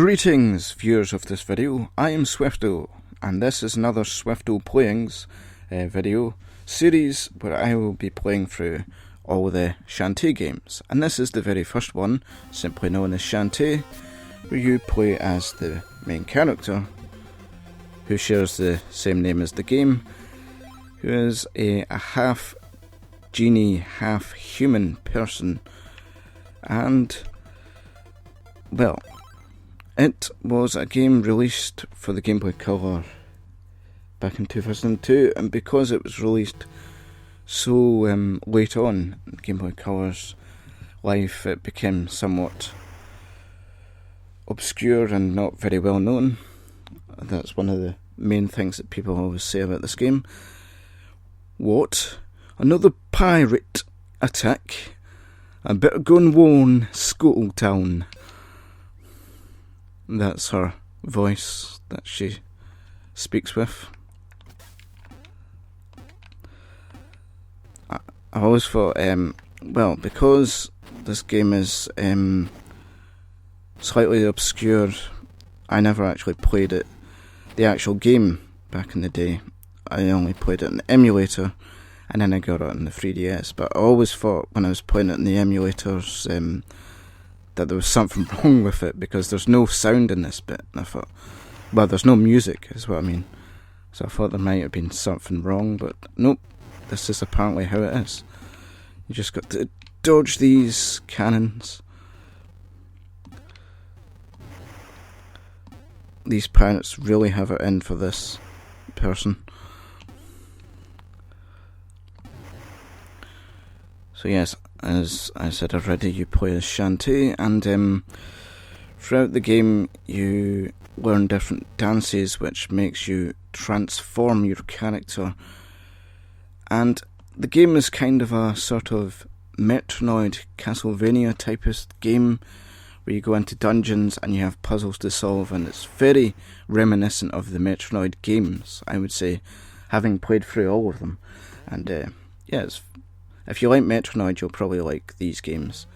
Greetings, viewers of this video. I am Swifto, and this is another Swifto Playings video series where I will be playing through all the Shantae games. And this is the very first one, simply known as Shantae, where you play as the main character, who shares the same name as the game, who is a half genie, half human person. And, well, it was a game released for the Gameboy Color back in 2002, and because it was released so late on in Gameboy Color's life, it became somewhat obscure and not very well known. That's one of the main things that people always say about this game. What? Another pirate attack? I better go and warn Scuttletown. That's her voice that she speaks with. I always thought, well, because this game is slightly obscure, I never actually played it, the actual game, back in the day. I only played it in the emulator, and then I got it on the 3DS, but I always thought when I was playing it in the emulators, that there was something wrong with it, because there's no sound in this bit. And I thought, well, there's no music, is what I mean. So I thought there might have been something wrong, but nope, this is apparently how it is. You just got to dodge these cannons. These pirates really have it in for this person. So yes, as I said already, you play as Shantae, and throughout the game you learn different dances which makes you transform your character. And the game is kind of a sort of Metroid, Castlevania typist game, where you go into dungeons and you have puzzles to solve, and it's very reminiscent of the Metroid games, I would say, having played through all of them. And yeah, if you like Metroid, you'll probably like these games.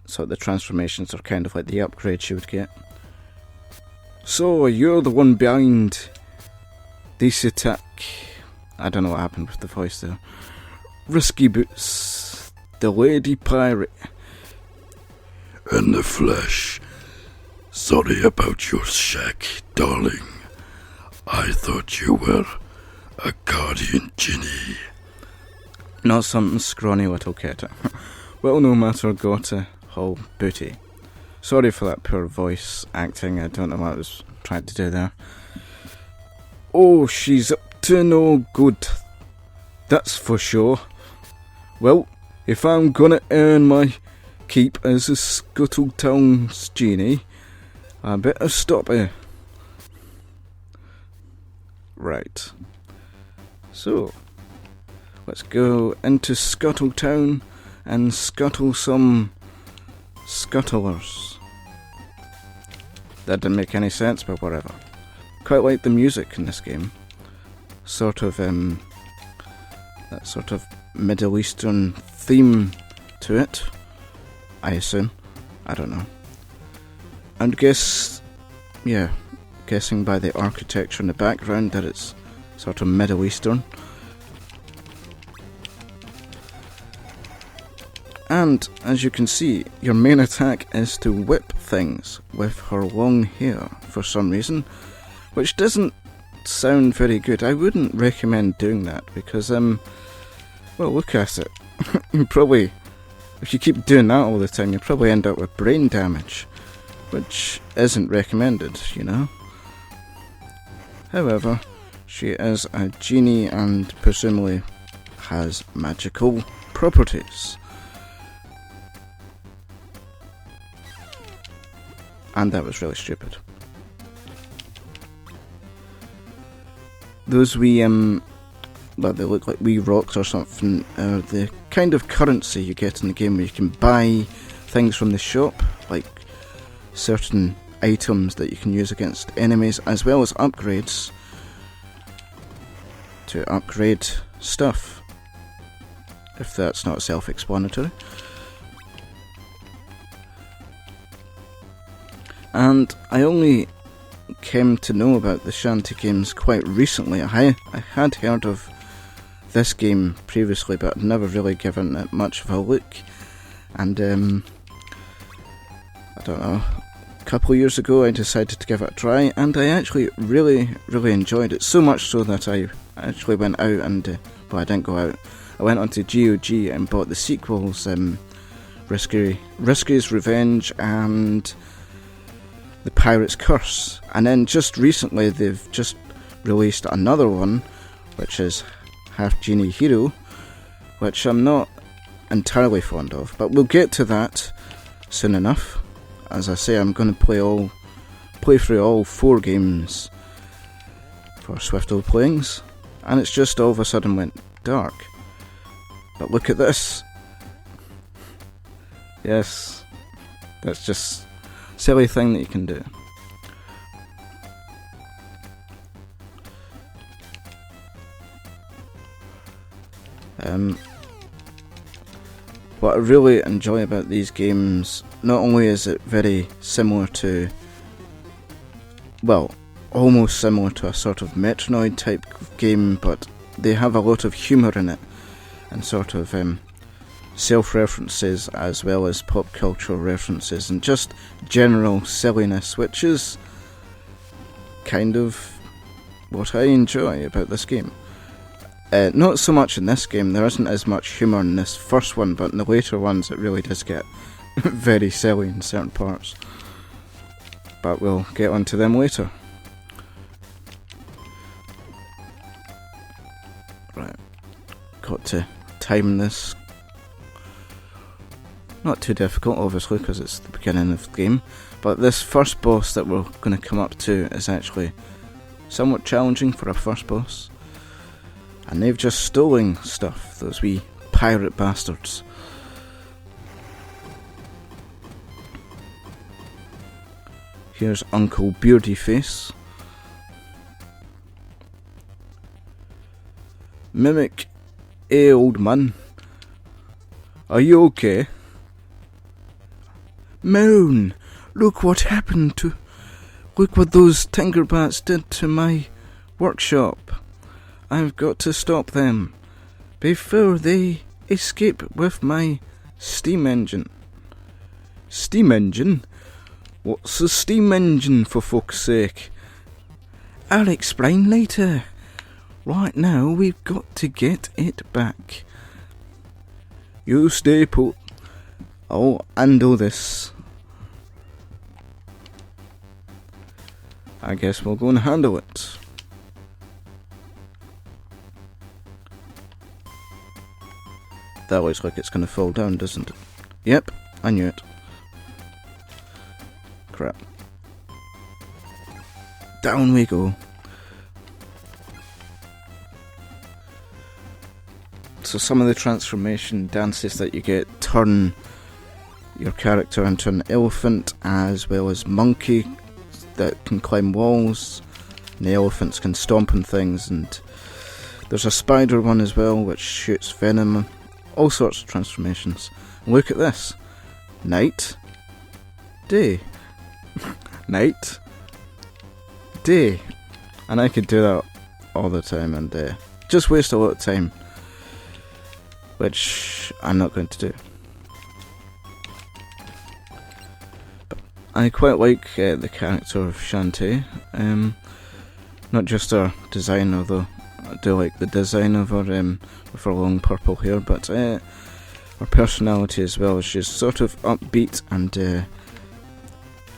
So the transformations are kind of like the upgrades you would get. So, you're the one behind this attack. I don't know what happened with the voice there. Risky Boots, the lady pirate. In the flesh. Sorry about your shack, darling. I thought you were a guardian genie. Not something scrawny little kid. Well, no matter, got a whole booty. Sorry for that poor voice acting, I don't know what I was trying to do there. Oh, she's up to no good, that's for sure. Well, if I'm gonna earn my keep as a Scuttletown's genie, I better stop her. Right. So, let's go into Scuttletown and scuttle some scuttlers. That didn't make any sense, but whatever. Quite like the music in this game. Sort of, that sort of Middle Eastern theme to it, I assume. I don't know. And guessing by the architecture in the background that it's sort of Middle Eastern. And, as you can see, your main attack is to whip things with her long hair for some reason, which doesn't sound very good. I wouldn't recommend doing that, because, well, look at it. You probably, if you keep doing that all the time, you'll probably end up with brain damage, which isn't recommended, you know. However, she is a genie and presumably has magical properties. And that was really stupid. Those wee, well, they look like wee rocks or something, are the kind of currency you get in the game where you can buy things from the shop, like certain items that you can use against enemies, as well as upgrades to upgrade stuff, if that's not self-explanatory. And I only came to know about the Shantae games quite recently. I had heard of this game previously, but I'd never really given it much of a look. And I don't know, a couple of years ago I decided to give it a try, and I actually really enjoyed it, so much so that I actually went out and, well, I didn't go out, I went onto GOG and bought the sequels, Risky's Revenge and The Pirate's Curse, and then just recently they've just released another one, which is Half Genie Hero, which I'm not entirely fond of, but we'll get to that soon enough. As I say, I'm going to play through all 4 games for Swifto playings, and it's just all of a sudden went dark. But look at this. Yes, that's just a silly thing that you can do. What I really enjoy about these games, not only is it very similar to, well, almost similar to a sort of Metroid type game, but they have a lot of humour in it, and sort of self-references as well as pop culture references, and just general silliness, which is kind of what I enjoy about this game. Not so much in this game, there isn't as much humour in this first one, but in the later ones it really does get very silly in certain parts. But we'll get onto them later. Right, got to time this. Not too difficult, obviously, because it's the beginning of the game, but this first boss that we're going to come up to is actually somewhat challenging for a first boss. And they've just stolen stuff, those wee pirate bastards. Here's Uncle Beardy Face. Mimic, hey old man, are you okay? Moan, look what those Tinkerbats did to my workshop. I've got to stop them before they escape with my steam engine. Steam engine? What's a steam engine, for fuck's sake? I'll explain later. Right now we've got to get it back. You stay put. I'll handle this. I guess we'll go and handle it. That looks like it's going to fall down, doesn't it? Yep, I knew it. Crap. Down we go. So some of the transformation dances that you get turn your character into an elephant, as well as monkey that can climb walls, and the elephants can stomp on things, and there's a spider one as well which shoots venom. All sorts of transformations. Look at this. Night. Day. Night. Day. And I could do that all the time and just waste a lot of time. Which I'm not going to do. But I quite like the character of Shantae. Not just her design, although I do like the design of her with her long purple hair, but her personality as well. She's sort of upbeat and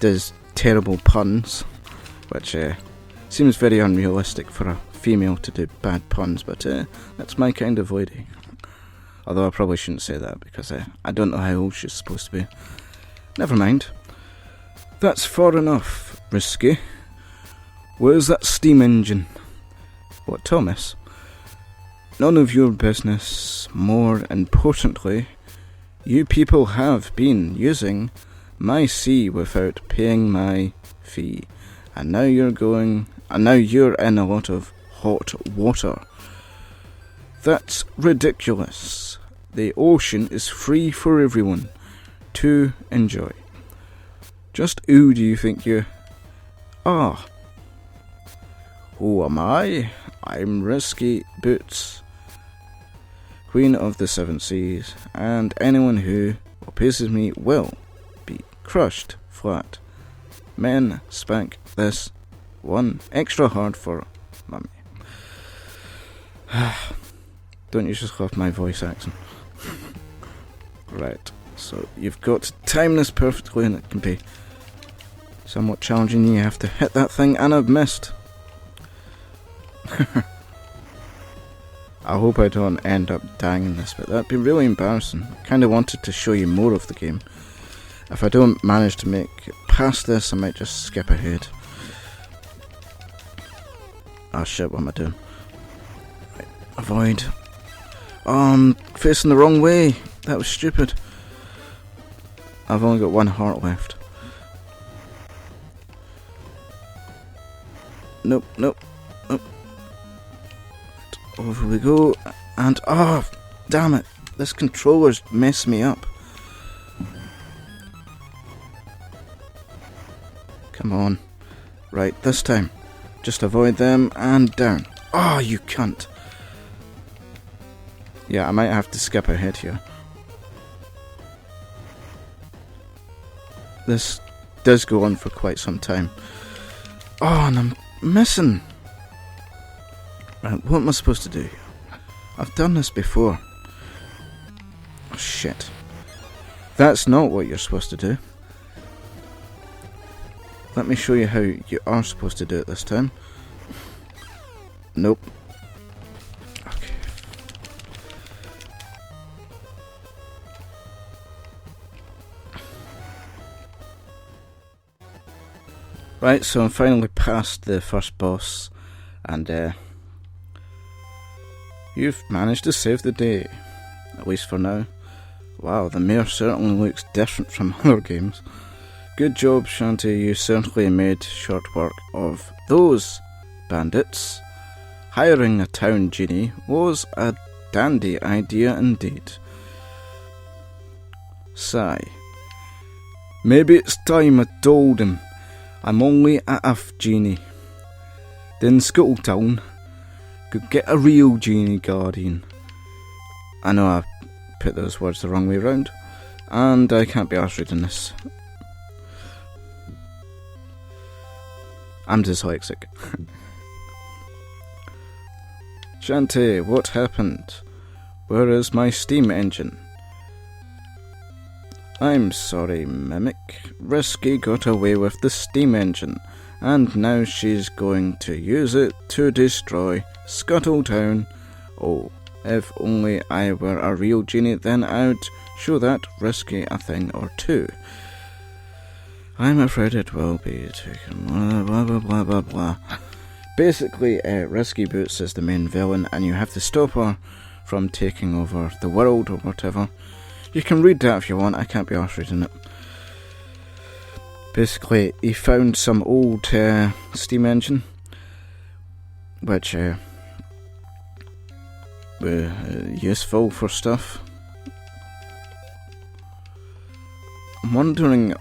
does terrible puns, which seems very unrealistic for a female to do bad puns, but that's my kind of lady. Although I probably shouldn't say that, because I don't know how old she's supposed to be. Never mind. That's far enough, Risky. Where's that steam engine? What, Thomas? None of your business. More importantly, you people have been using my sea without paying my fee, and now you're in a lot of hot water. That's ridiculous. The ocean is free for everyone to enjoy. Just who do you think you are? Who am I? I'm Risky Boots, Queen of the Seven Seas, and anyone who opposes me will be crushed flat. Men, spank this one extra hard for mummy. Don't you just love my voice accent? Right, so you've got to time this perfectly, and it can be somewhat challenging. You have to hit that thing, and I've missed. I hope I don't end up dying in this, but that'd be really embarrassing. I kind of wanted to show you more of the game. If I don't manage to make it past this, I might just skip ahead. Oh shit, what am I doing? Right, avoid. Oh, I'm facing the wrong way. That was stupid. I've only got one heart left. Nope, nope, nope. Over we go, and oh, damn it, this controller's messed me up. Come on. Right, this time. Just avoid them, and down. Oh, you cunt. Yeah, I might have to skip ahead here. This does go on for quite some time. Oh, and I'm missing. Right, what am I supposed to do? I've done this before. Oh, shit. That's not what you're supposed to do. Let me show you how you are supposed to do it this time. Nope. Okay. Right, so I'm finally past the first boss, and you've managed to save the day, at least for now. Wow, the mayor certainly looks different from other games. Good job, Shantae, you certainly made short work of those bandits. Hiring a town genie was a dandy idea indeed. Sigh. Maybe it's time I told him I'm only a half genie. Then Scuttletown could get a real genie guardian. I know I put those words the wrong way round, and I can't be arsed reading this. I'm dyslexic. Shantae, what happened? Where is my steam engine? I'm sorry, Mimic. Risky got away with the steam engine, and now she's going to use it to destroy Scuttletown. Oh, if only I were a real genie, then I'd show that Risky a thing or two. I'm afraid it will be taken. Blah blah blah blah blah blah. Basically, Risky Boots is the main villain, and you have to stop her from taking over the world or whatever. You can read that if you want. I can't be arsed reading it. Basically, he found some old steam engine, which were useful for stuff. I'm wondering,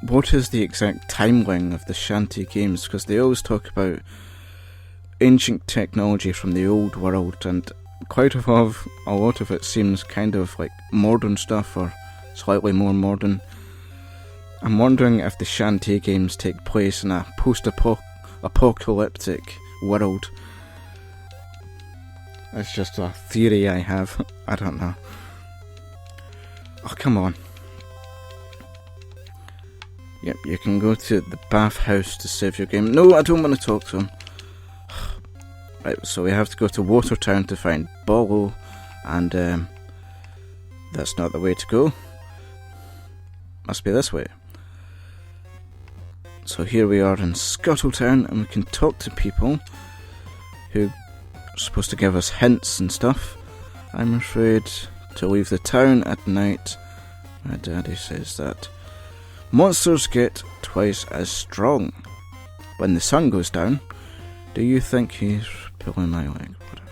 what is the exact timeline of the Shantae games? Because they always talk about ancient technology from the old world, and quite a lot of it seems kind of like modern stuff, or slightly more modern. I'm wondering if the Shantae games take place in a post-apocalyptic world. That's just a theory I have. I don't know. Oh, come on. Yep, you can go to the bathhouse to save your game. No, I don't want to talk to him. Right, so we have to go to Watertown to find Bolo, and that's not the way to go. Must be this way. So here we are in Scuttletown, and we can talk to people who are supposed to give us hints and stuff. I'm afraid to leave the town at night. My daddy says that monsters get twice as strong when the sun goes down. Do you think he's pulling my leg? Whatever.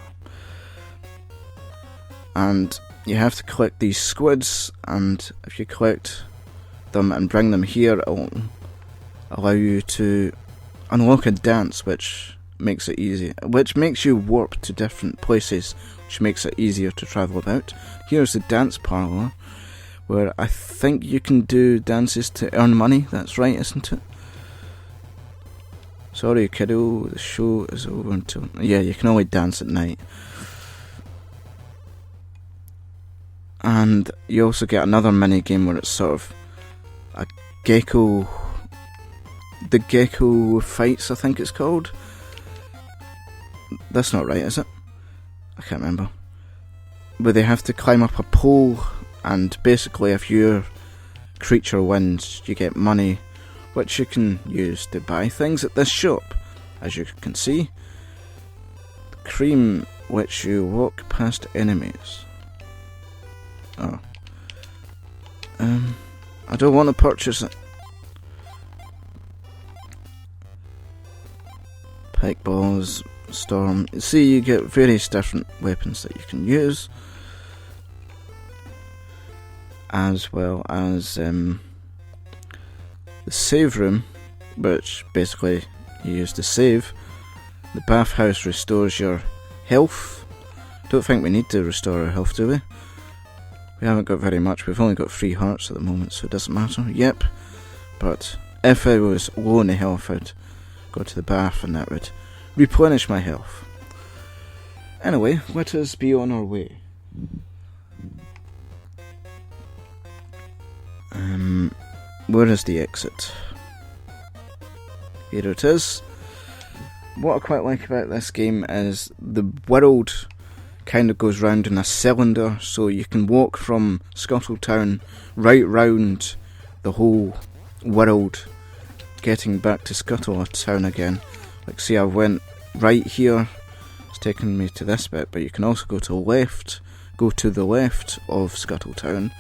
And you have to collect these squids, and if you collect them and bring them here, it'll allow you to unlock a dance, which makes it easy, which makes you warp to different places, which makes it easier to travel about. Here's the dance parlour, where I think you can do dances to earn money. That's right, isn't it? Sorry, kiddo, the show is over until... Yeah, you can only dance at night. And you also get another mini game where it's sort of a gecko... The Gecko Fights, I think it's called. That's not right, is it? I can't remember. But they have to climb up a pole, and basically if your creature wins, you get money, which you can use to buy things at this shop. As you can see, cream which you walk past enemies. Oh. I don't want to purchase it. Pike balls, storm. See, you get various different weapons that you can use, as well as the save room, which basically you use to save. The bathhouse restores your health. Don't think we need to restore our health, do we? We haven't got very much. We've only got 3 hearts at the moment, so it doesn't matter. Yep. But if I was low on the health, I'd go to the bath and that would replenish my health. Anyway, let us be on our way. Where is the exit? Here it is. What I quite like about this game is the world kind of goes round in a cylinder, so you can walk from Scuttletown right round the whole world, getting back to Scuttletown again. Like, see, I went right here, it's taken me to this bit, but you can also go to the left of Scuttletown,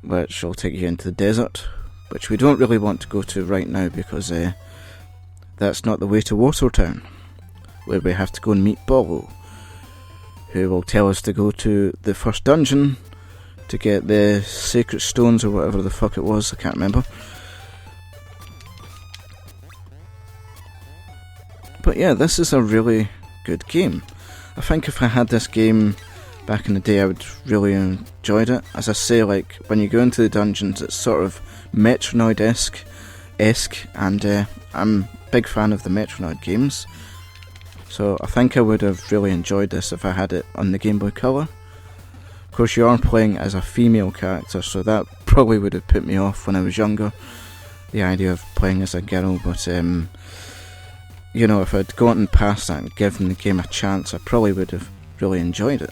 which will take you into the desert, which we don't really want to go to right now because that's not the way to Watertown, where we have to go and meet Bolo, who will tell us to go to the first dungeon to get the sacred stones or whatever the fuck it was, I can't remember. But yeah, this is a really good game. I think if I had this game back in the day, I would really enjoyed it. As I say, like, when you go into the dungeons, it's sort of Metroid-esque, and I'm a big fan of the Metroid games. So I think I would have really enjoyed this if I had it on the Game Boy Color. Of course, you are playing as a female character, so that probably would have put me off when I was younger, the idea of playing as a girl, but you know, if I'd gotten past that and given the game a chance, I probably would have really enjoyed it.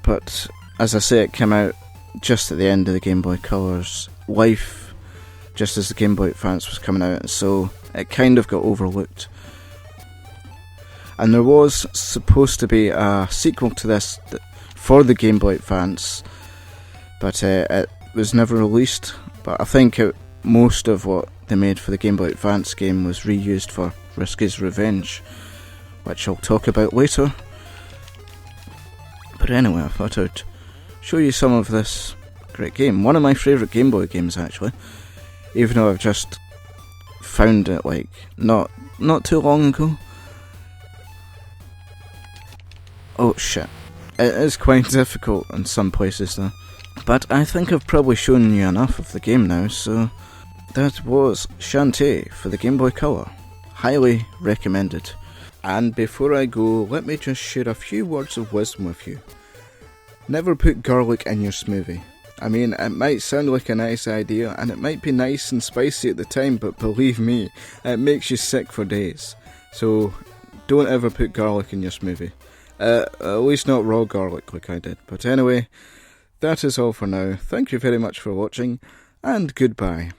But, as I say, it came out just at the end of the Game Boy Color's life, just as the Game Boy Advance was coming out, so it kind of got overlooked. And there was supposed to be a sequel to this for the Game Boy Advance, but it was never released. But I think most of what they made for the Game Boy Advance game was reused for Risky's Revenge, which I'll talk about later. But anyway, I thought I'd show you some of this great game. One of my favourite Game Boy games, actually, even though I've just found it like not too long ago. Oh shit, it is quite difficult in some places though, but I think I've probably shown you enough of the game now. So that was Shantae for the Game Boy Color, highly recommended. And before I go, let me just share a few words of wisdom with you. Never put garlic in your smoothie. I mean, it might sound like a nice idea, and it might be nice and spicy at the time, but believe me, it makes you sick for days. So, don't ever put garlic in your smoothie. At least not raw garlic like I did. But anyway, that is all for now. Thank you very much for watching, and goodbye.